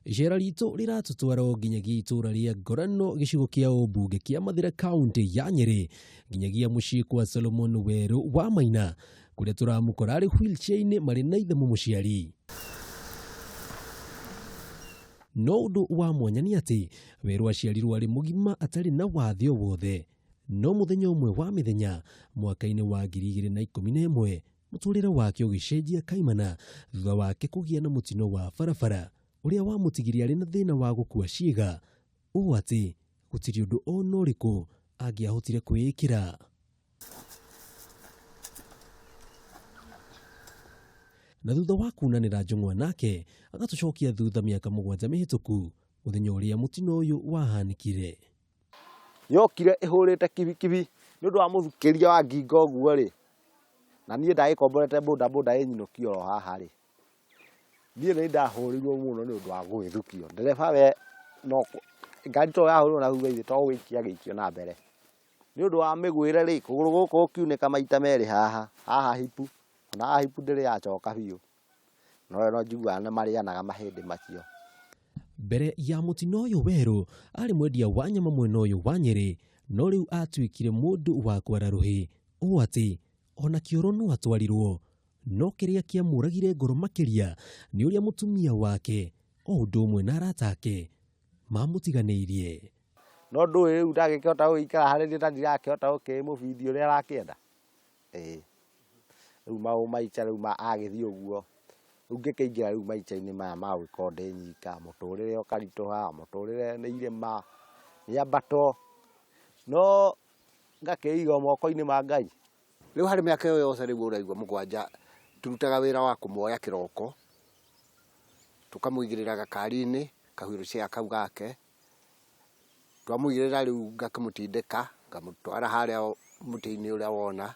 Icera ritũ riratũtwara nginyagia itũra ria Ngorano gĩcigo kĩa ũmbunge kĩa Mathira kaunti ya Nyeri nginyagia mũciĩ kwa Solomon Werũ wa Maina kũrĩa tũramũkora arĩ wheelchair-inĩ marĩ na ithe mũciari. No ũndũ wa mwanya nĩ atĩ Werũ aciarirwo arĩ mũgima atarĩ na wathe o wothe. No mũthenya ũmwe wa mĩthenya mwaka-inĩ wa 2011 mũtũrĩre wake ũgĩcenjia kaimana thutha wake kũgĩa na mutino wa barabara ũrĩa wamũtigirie arĩ na thĩna wa gũkua ciiga, ũũ atĩ gũtirĩ ũndũ ona ũrĩkũ angĩahotire kwĩĩkĩra. Na thutha wa kunanĩra njũng'wa nake agatũcokia thutha mĩaka 7 mĩhĩtũku mũthenya ũrĩa mutino ũyũ wahanĩkire. Yokire ĩhũrĩte kibikibi nĩ ũndũ wa mũthukĩria wa ngingo ũguo rĩ, na niĩ ndagĩkomborete bodaboda ĩnyinũkio oro haha rĩ. Niĩ nĩ ndahũrirwo mũno nĩ ũndũ wa gwĩthukio. Ndereba we no ngari to yahũrirwo na thutha ithe to gũikia gĩikio na mbere. Nĩ ũndũ wa mĩgwĩre rĩ, kũgũrũ gũkũ gũkiunĩka maita merĩ haha hipu, na haha hipu ndĩrĩ yacoka biũ. No njiguaga nĩ marĩanaga mahĩndĩ macio. Mbere ya mutino ũyũ Werũ arĩ mwendia wa nyama mwena ũyũ wa Nyeri, no rĩu atuĩkire mũndũ wa kwara rũhĩ, ũũ atĩ ona kĩoro no atwarirwo. No kĩrĩa kĩamũragire ngoro makĩria nĩ ũrĩa mũtumia wake o ũndũ ũmwe na arata ake mamũtiganĩirie. No ndũĩ rĩu ndagĩkĩhota gũikara harĩ niĩ ndirakĩhota gũkĩmũbithia ũrĩa arakĩenda. Rĩu maũ maica rĩu agĩthiĩ ũguo. Rĩu ngĩkĩingĩra rĩu maica-inĩ maya ma gũgĩkorwo ndĩ nyika, mũtũrĩre ũkaritũha, mũtũrĩre nĩ irĩma, nyambato, no ngakĩiga moko-inĩ ma Ngai. Rĩu harĩ mĩaka ĩyo yothe rĩu ũraigua mugwanja turutaga wĩra wa kũmuoya kĩroko, tũkamũigĩrĩra gakari-inĩ kahurucia kau gake, twamũigĩrĩra rĩu ngakĩmũtindĩka ngamũtwara harĩa mũtĩ-inĩ ũrĩa wona,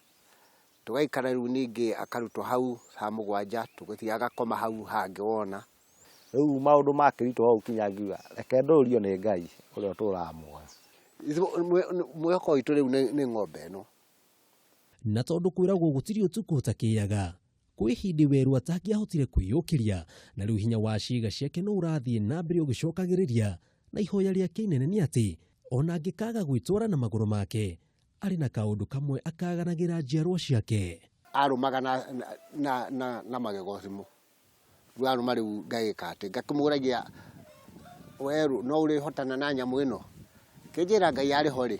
tũgaikara rĩu ningĩ akarutwo hau ha mugwanja tũgĩthiĩ agakoma hau hangĩ wona. Rĩu maũndũ makĩritwo hau kinya ngiuga reke ndũrio nĩ Ngai ũrĩa ũtũũraga muoyo. Mwĩhoko witũ rĩu nĩ ng'ombe ĩno. Na tondũ kwĩragwo gũtirĩ ũtukũ ũtakĩaga, kwĩ hĩndĩ Werũ atangĩahotire kwĩyũkĩria, na rĩu hinya wa ciiga ciake no ũrathiĩ na mbere ũgĩcokagĩrĩria, na ihoya rĩake inene nĩ atĩ ona angĩkaga gwĩtwara na magũrũ make arĩ na kaũndũ kamwe akaganagĩra njiarwa ciake. Arũmaga na magego thimũ. Rĩu arũma rĩu ngagĩka atĩ ngakĩmũragia, Werũ no ũrĩhotana na nyamũ ĩno, kĩnjĩra Ngai arĩho rĩ.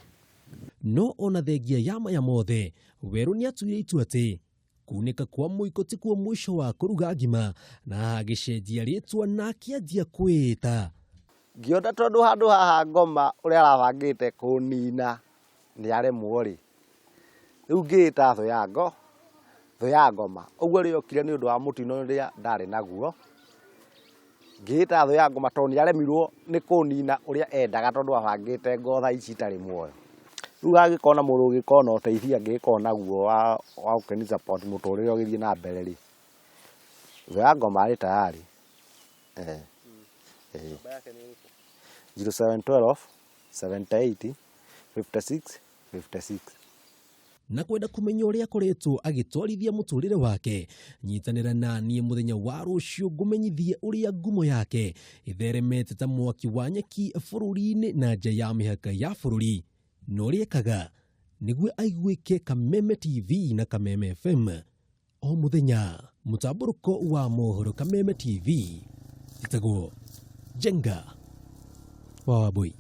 No ona thengia ya maya mothe Werũ nĩ atuire itua atĩ kunĩka kwa mũiko ti kuo mũico wa kũruga ngima, na agĩcenjia rĩtwa na akĩanjia kwĩĩta. Ngĩona tondũ handũ haha ngoma ũrĩa arabangĩte kũnina nĩ aremwo rĩ, rĩu ngĩĩta Thuu Ya Ngoma. Ũguo rĩokire nĩ ũndũ wa mũtino ũrĩa ndarĩ naguo. Ngĩĩta Thuu Ya Ngoma tondũ nĩ aremirwo nĩ kũnina ũrĩa endaga tondũ abangĩte ngotha ici itarĩ muoyo. Rĩu agĩkona mũndũ ũgĩkorwo na ũteithia angĩkorwo naguo wa gũkeni support mũtũrĩre ũgĩthiĩ na mbere rĩ, Thuu Ya Ngoma arĩ tayari. 0712 78 56 56. Na kwenda kumenya ũrĩa akoretwo agĩtwarithia mũtũrĩre wake, nyitanĩra na niĩ mũthenya wa rũciũ ngũmenyithie ũrĩa ngumo yake ĩtheremete ta mwaki wa nyeki bũrũri-inĩ na nja ya mĩhaka ya bũrũri, na ũrĩa ekaga nĩguo aiguĩke Kameme TV na Kameme FM o mũthenya. Mũtambũrũko wa mohoro Kameme TV njĩtagwo Jenga wa Wambui.